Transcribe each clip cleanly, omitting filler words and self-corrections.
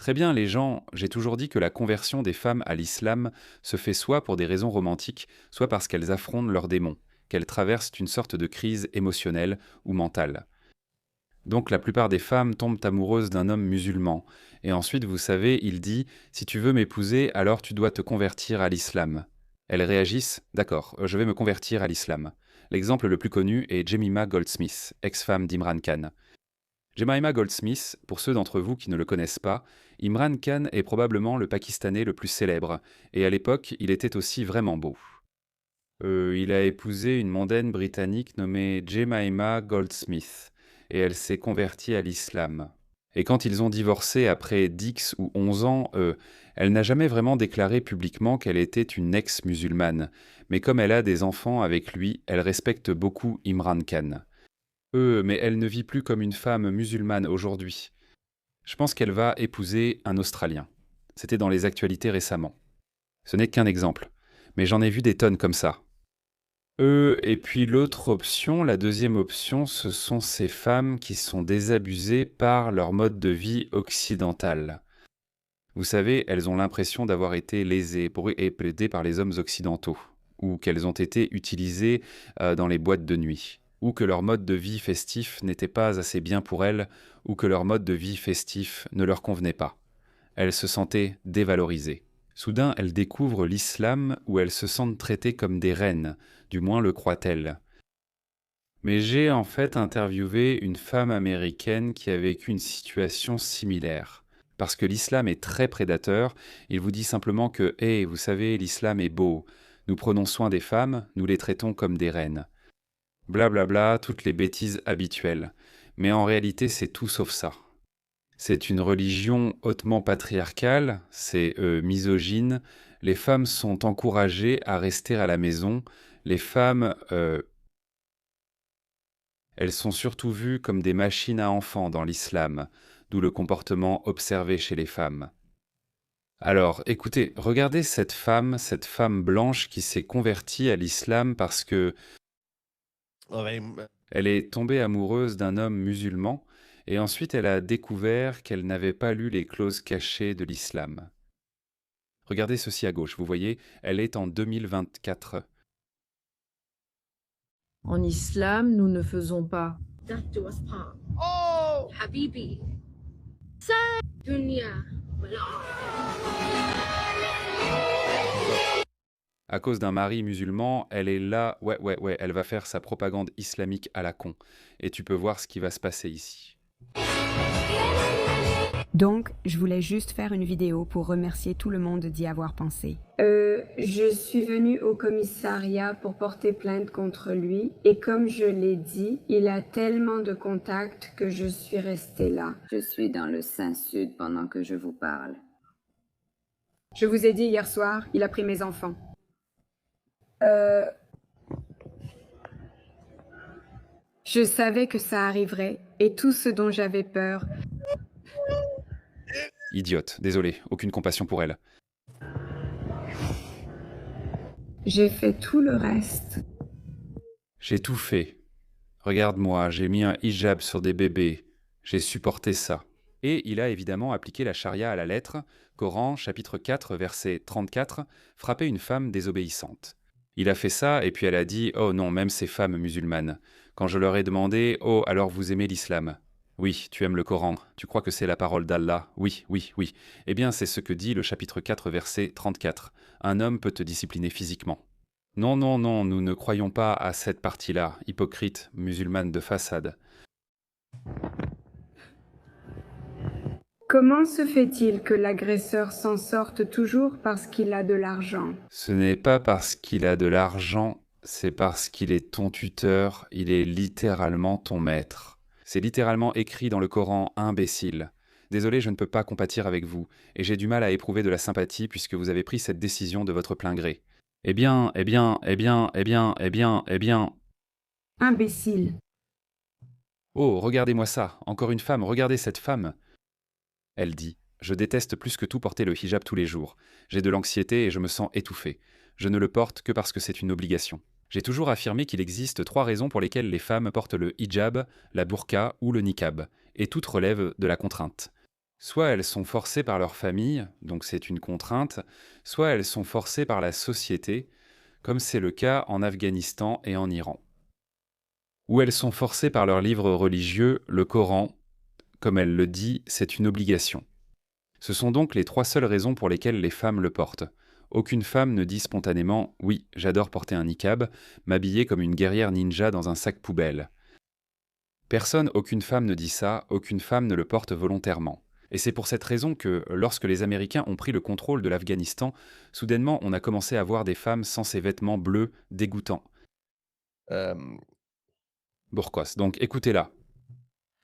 Très bien, les gens, j'ai toujours dit que la conversion des femmes à l'islam se fait soit pour des raisons romantiques, soit parce qu'elles affrontent leurs démons, qu'elles traversent une sorte de crise émotionnelle ou mentale. Donc la plupart des femmes tombent amoureuses d'un homme musulman, et ensuite, vous savez, il dit « Si tu veux m'épouser, alors tu dois te convertir à l'islam ». Elles réagissent « D'accord, je vais me convertir à l'islam ». L'exemple le plus connu est Jemima Goldsmith, ex-femme d'Imran Khan. Jemima Goldsmith, pour ceux d'entre vous qui ne le connaissent pas, Imran Khan est probablement le Pakistanais le plus célèbre, et à l'époque, il était aussi vraiment beau. Il a épousé une mondaine britannique nommée Jemima Goldsmith, et elle s'est convertie à l'islam. Et quand ils ont divorcé après 10 ou 11 ans, elle n'a jamais vraiment déclaré publiquement qu'elle était une ex-musulmane, mais comme elle a des enfants avec lui, elle respecte beaucoup Imran Khan. Mais elle ne vit plus comme une femme musulmane aujourd'hui. Je pense qu'elle va épouser un Australien. C'était dans les actualités récemment. Ce n'est qu'un exemple, mais j'en ai vu des tonnes comme ça. Et puis l'autre option, la deuxième option, ce sont ces femmes qui sont désabusées par leur mode de vie occidental. Vous savez, elles ont l'impression d'avoir été lésées et plaidées par les hommes occidentaux, ou qu'elles ont été utilisées dans les boîtes de nuit, ou que leur mode de vie festif n'était pas assez bien pour elles, ou que leur mode de vie festif ne leur convenait pas. Elles se sentaient dévalorisées. Soudain, elles découvrent l'islam où elles se sentent traitées comme des reines, du moins le croient-elles. Mais j'ai en fait interviewé une femme américaine qui a vécu une situation similaire. Parce que l'islam est très prédateur, il vous dit simplement que « Hey, vous savez, l'islam est beau. Nous prenons soin des femmes, nous les traitons comme des reines. » Blablabla, bla bla, toutes les bêtises habituelles. Mais en réalité, c'est tout sauf ça. C'est une religion hautement patriarcale, c'est misogyne. Les femmes sont encouragées à rester à la maison. Les femmes, elles sont surtout vues comme des machines à enfants dans l'islam, d'où le comportement observé chez les femmes. Alors, écoutez, regardez cette femme blanche qui s'est convertie à l'islam parce que elle est tombée amoureuse d'un homme musulman et ensuite elle a découvert qu'elle n'avait pas lu les clauses cachées de l'islam. Regardez ceci à gauche, vous voyez, elle est en 2024. En islam, nous ne faisons pas. Death do us part. Oh! Habibi. Dunya. À cause d'un mari musulman, elle est là, ouais, elle va faire sa propagande islamique à la con. Et tu peux voir ce qui va se passer ici. Donc, je voulais juste faire une vidéo pour remercier tout le monde d'y avoir pensé. Je suis venue au commissariat pour porter plainte contre lui et comme je l'ai dit, il a tellement de contacts que je suis restée là. Je suis dans le Saint-Sud pendant que je vous parle. Je vous ai dit hier soir, il a pris mes enfants. Je savais que ça arriverait et tout ce dont j'avais peur. Idiote, désolé, aucune compassion pour elle. J'ai fait tout le reste. J'ai tout fait. Regarde-moi, j'ai mis un hijab sur des bébés. J'ai supporté ça. Et il a évidemment appliqué la charia à la lettre. Coran, chapitre 4, verset 34, frapper une femme désobéissante. Il a fait ça et puis elle a dit « Oh non, même ces femmes musulmanes. » Quand je leur ai demandé « Oh, alors vous aimez l'islam ?» Oui, tu aimes le Coran. Tu crois que c'est la parole d'Allah? Oui. Eh bien, c'est ce que dit le chapitre 4, verset 34. Un homme peut te discipliner physiquement. Non, nous ne croyons pas à cette partie-là, hypocrite, musulmane de façade. Comment se fait-il que l'agresseur s'en sorte toujours parce qu'il a de l'argent? Ce n'est pas parce qu'il a de l'argent, c'est parce qu'il est ton tuteur, il est littéralement ton maître. C'est littéralement écrit dans le Coran, imbécile. Désolé, je ne peux pas compatir avec vous, et j'ai du mal à éprouver de la sympathie puisque vous avez pris cette décision de votre plein gré. Eh bien. Imbécile. Oh, regardez-moi ça, encore une femme, regardez cette femme. Elle dit, je déteste plus que tout porter le hijab tous les jours. J'ai de l'anxiété et je me sens étouffée. Je ne le porte que parce que c'est une obligation. J'ai toujours affirmé qu'il existe 3 raisons pour lesquelles les femmes portent le hijab, la burqa ou le niqab, et toutes relèvent de la contrainte. Soit elles sont forcées par leur famille, donc c'est une contrainte, soit elles sont forcées par la société, comme c'est le cas en Afghanistan et en Iran. Ou elles sont forcées par leur livre religieux, le Coran, comme elle le dit, c'est une obligation. Ce sont donc les 3 seules raisons pour lesquelles les femmes le portent. Aucune femme ne dit spontanément « Oui, j'adore porter un niqab, m'habiller comme une guerrière ninja dans un sac poubelle ». Aucune femme ne dit ça, aucune femme ne le porte volontairement. Et c'est pour cette raison que, lorsque les Américains ont pris le contrôle de l'Afghanistan, soudainement on a commencé à voir des femmes sans ces vêtements bleus dégoûtants. Burqos, donc écoutez-la.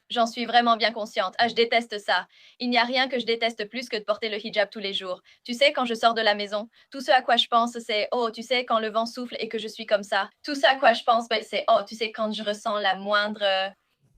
J'en suis vraiment bien consciente. Ah, je déteste ça. Il n'y a rien que je déteste plus que de porter le hijab tous les jours. Tu sais, quand je sors de la maison, tout ce à quoi je pense, c'est oh, tu sais, quand le vent souffle et que je suis comme ça. Tout ce à quoi je pense, c'est oh, tu sais, quand je ressens la moindre.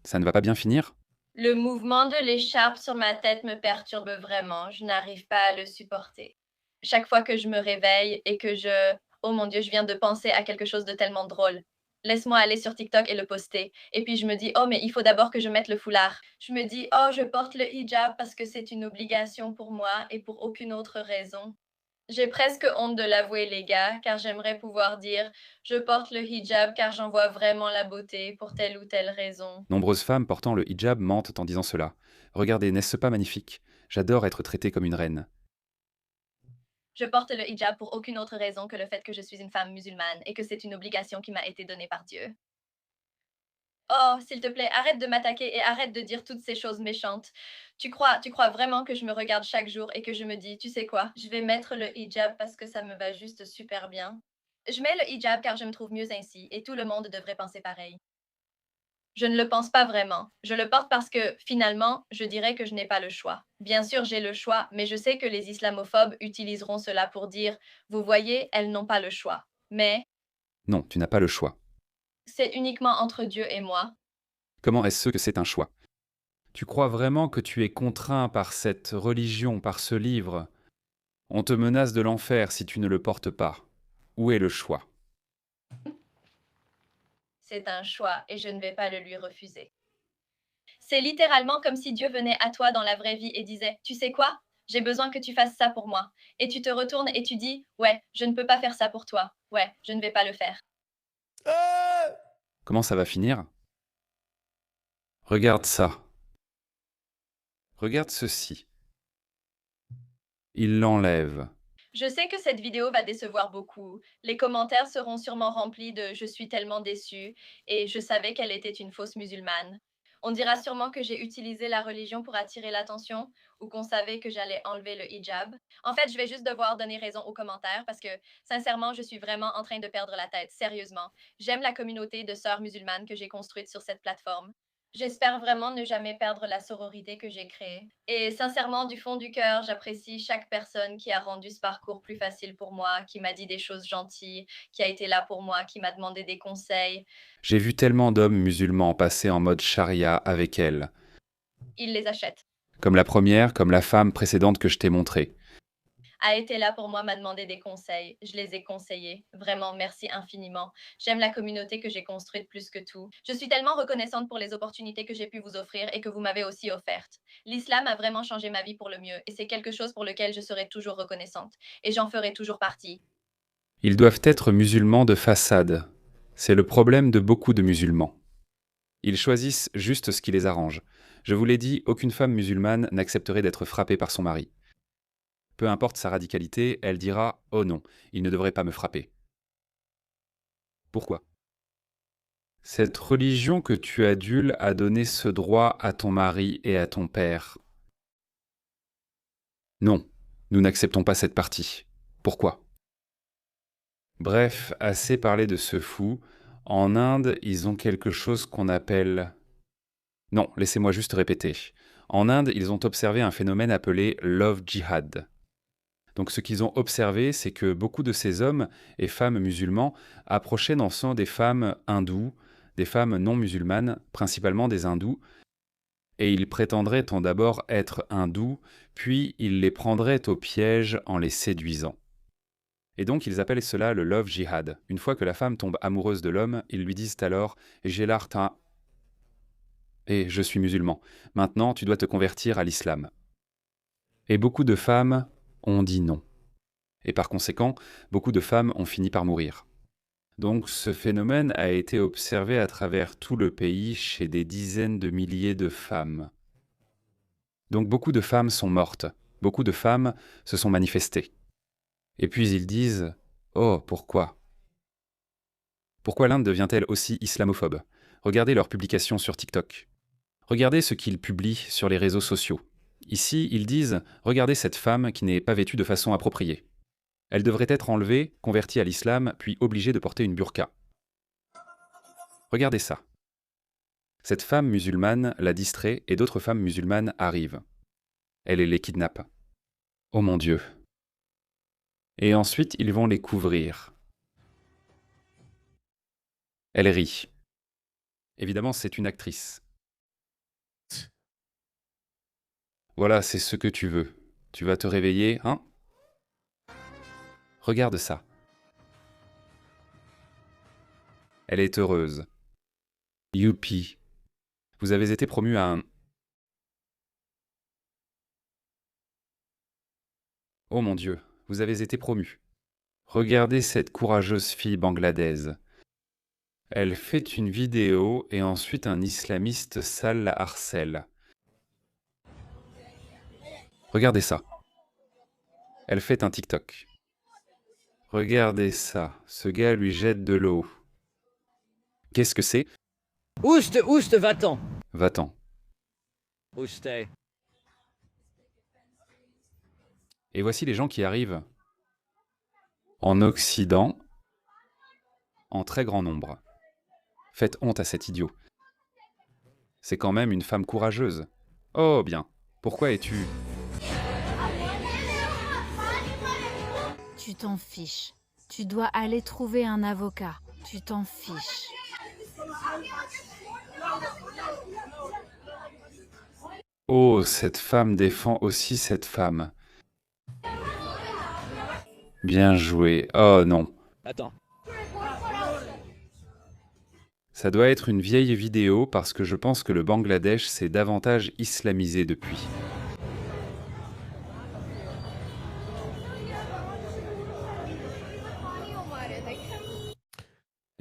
Ça ne va pas bien finir? Le mouvement de l'écharpe sur ma tête me perturbe vraiment. Je n'arrive pas à le supporter. Chaque fois que je me réveille et que je. Oh mon Dieu, je viens de penser à quelque chose de tellement drôle. Laisse-moi aller sur TikTok et le poster. Et puis je me dis, oh, mais il faut d'abord que je mette le foulard. Je me dis, oh, je porte le hijab parce que c'est une obligation pour moi et pour aucune autre raison. J'ai presque honte de l'avouer, les gars, car j'aimerais pouvoir dire, je porte le hijab car j'en vois vraiment la beauté pour telle ou telle raison. Nombreuses femmes portant le hijab mentent en disant cela. Regardez, n'est-ce pas magnifique? J'adore être traitée comme une reine. Je porte le hijab pour aucune autre raison que le fait que je suis une femme musulmane et que c'est une obligation qui m'a été donnée par Dieu. Oh, s'il te plaît, arrête de m'attaquer et arrête de dire toutes ces choses méchantes. Tu crois vraiment que je me regarde chaque jour et que je me dis, tu sais quoi, je vais mettre le hijab parce que ça me va juste super bien. Je mets le hijab car je me trouve mieux ainsi et tout le monde devrait penser pareil. Je ne le pense pas vraiment. Je le porte parce que, finalement, je dirais que je n'ai pas le choix. Bien sûr, j'ai le choix, mais je sais que les islamophobes utiliseront cela pour dire, vous voyez, elles n'ont pas le choix. Mais Non, tu n'as pas le choix. c'est uniquement entre Dieu et moi. Comment est-ce que c'est un choix? Tu crois vraiment que tu es contraint par cette religion, par ce livre? On te menace de l'enfer si tu ne le portes pas. Où est le choix? C'est un choix et je ne vais pas le lui refuser. C'est littéralement comme si Dieu venait à toi dans la vraie vie et disait, tu sais quoi? J'ai besoin que tu fasses ça pour moi. Et tu te retournes et tu dis, ouais, je ne peux pas faire ça pour toi. Ouais, je ne vais pas le faire. Comment ça va finir? Regarde ça. Regarde ceci. Il l'enlève. Je sais que cette vidéo va décevoir beaucoup. Les commentaires seront sûrement remplis de je suis tellement déçue et je savais qu'elle était une fausse musulmane. On dira sûrement que j'ai utilisé la religion pour attirer l'attention ou qu'on savait que j'allais enlever le hijab. En fait, je vais juste devoir donner raison aux commentaires parce que, sincèrement, je suis vraiment en train de perdre la tête, sérieusement. J'aime la communauté de sœurs musulmanes que j'ai construite sur cette plateforme. J'espère vraiment ne jamais perdre la sororité que j'ai créée. Et sincèrement, du fond du cœur, j'apprécie chaque personne qui a rendu ce parcours plus facile pour moi, qui m'a dit des choses gentilles, qui a été là pour moi, qui m'a demandé des conseils. J'ai vu tellement d'hommes musulmans passer en mode charia avec elle. Ils les achètent. Comme la première, comme la femme précédente que je t'ai montrée. A été là pour moi, m'a demandé des conseils. Je les ai conseillés. Vraiment, merci infiniment. J'aime la communauté que j'ai construite plus que tout. Je suis tellement reconnaissante pour les opportunités que j'ai pu vous offrir et que vous m'avez aussi offertes. L'islam a vraiment changé ma vie pour le mieux et c'est quelque chose pour lequel je serai toujours reconnaissante. Et j'en ferai toujours partie. Ils doivent être musulmans de façade. C'est le problème de beaucoup de musulmans. Ils choisissent juste ce qui les arrange. Je vous l'ai dit, aucune femme musulmane n'accepterait d'être frappée par son mari. Peu importe sa radicalité, elle dira « Oh non, il ne devrait pas me frapper ». Pourquoi? Cette religion que tu adules a donné ce droit à ton mari et à ton père. Non, nous n'acceptons pas cette partie. Pourquoi? Bref, assez parlé de ce fou. En Inde, ils ont quelque chose qu'on appelle... Non, laissez-moi juste répéter. En Inde, ils ont observé un phénomène appelé « love jihad ». Donc ce qu'ils ont observé, c'est que beaucoup de ces hommes et femmes musulmans approchaient dans son des femmes hindoues, des femmes non musulmanes, principalement des hindous, et ils prétendraient en d'abord être hindous, puis ils les prendraient au piège en les séduisant. Et donc ils appellent cela le love jihad. Une fois que la femme tombe amoureuse de l'homme, ils lui disent alors « J'ai l'arta et je suis musulman. Maintenant, tu dois te convertir à l'islam. » Et beaucoup de femmes ont dit non. Et par conséquent, beaucoup de femmes ont fini par mourir. Donc ce phénomène a été observé à travers tout le pays chez des dizaines de milliers de femmes. Donc beaucoup de femmes sont mortes, beaucoup de femmes se sont manifestées. Et puis ils disent « Oh, pourquoi ? Pourquoi l'Inde devient-elle aussi islamophobe ? Regardez leurs publications sur TikTok. Regardez ce qu'ils publient sur les réseaux sociaux. Ici, ils disent « Regardez cette femme qui n'est pas vêtue de façon appropriée. Elle devrait être enlevée, convertie à l'islam, puis obligée de porter une burqa. Regardez ça. Cette femme musulmane la distrait et d'autres femmes musulmanes arrivent. Elle les kidnappe. Oh mon Dieu. Et ensuite, ils vont les couvrir. Elle rit. Évidemment, c'est une actrice. Voilà, c'est ce que tu veux. Tu vas te réveiller, hein ? Regarde ça. Elle est heureuse. Youpi. Vous avez été promu à un... Oh mon Dieu, vous avez été promu. Regardez cette courageuse fille bangladaise. Elle fait une vidéo et ensuite un islamiste sale la harcèle. Regardez ça. Elle fait un TikTok. Regardez ça, ce gars lui jette de l'eau. Qu'est-ce que c'est ? Oust, va-t'en. Va-t'en. Oustez. Et voici les gens qui arrivent en Occident, en très grand nombre. Faites honte à cet idiot. C'est quand même une femme courageuse. Oh bien, pourquoi es-tu... Tu t'en fiches. Tu dois aller trouver un avocat. Tu t'en fiches. Oh, cette femme défend aussi cette femme. Bien joué. Oh non. Attends. Ça doit être une vieille vidéo parce que je pense que le Bangladesh s'est davantage islamisé depuis.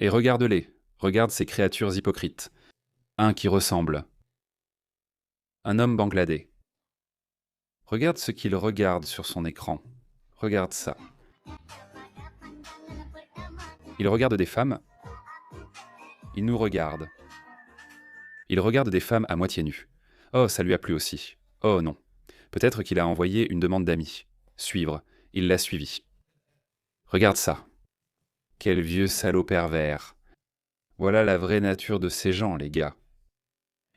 Et regarde-les, regarde ces créatures hypocrites. Un qui ressemble. Un homme bangladais. Regarde ce qu'il regarde sur son écran. Regarde ça. Il regarde des femmes. Il nous regarde. Il regarde des femmes à moitié nues. Oh, ça lui a plu aussi. Oh non. Peut-être qu'il a envoyé une demande d'amis. Suivre. Il l'a suivi. Regarde ça. Quel vieux salaud pervers. Voilà la vraie nature de ces gens, les gars.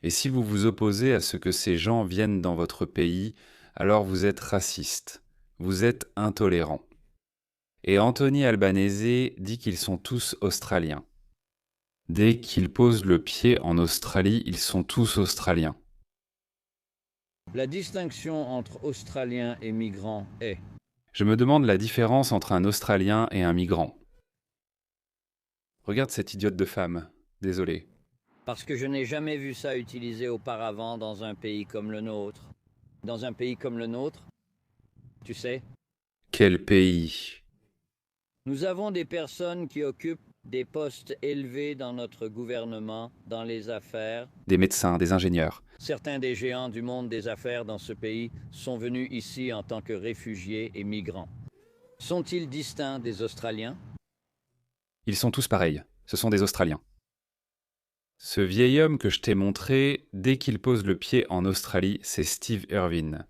Et si vous vous opposez à ce que ces gens viennent dans votre pays, alors vous êtes raciste. Vous êtes intolérant. Et Anthony Albanese dit qu'ils sont tous australiens. Dès qu'ils posent le pied en Australie, ils sont tous australiens. La distinction entre Australiens et migrants est... Je me demande la différence entre un Australien et un migrant. Regarde cette idiote de femme. Désolé. Parce que je n'ai jamais vu ça utilisé auparavant dans un pays comme le nôtre. Dans un pays comme le nôtre, tu sais, Quel pays? nous avons des personnes qui occupent des postes élevés dans notre gouvernement, dans les affaires. Des médecins, des ingénieurs. Certains des géants du monde des affaires dans ce pays sont venus ici en tant que réfugiés et migrants. Sont-ils distincts des Australiens? Ils sont tous pareils. Ce sont des Australiens. Ce vieil homme que je t'ai montré, dès qu'il pose le pied en Australie, c'est Steve Irwin.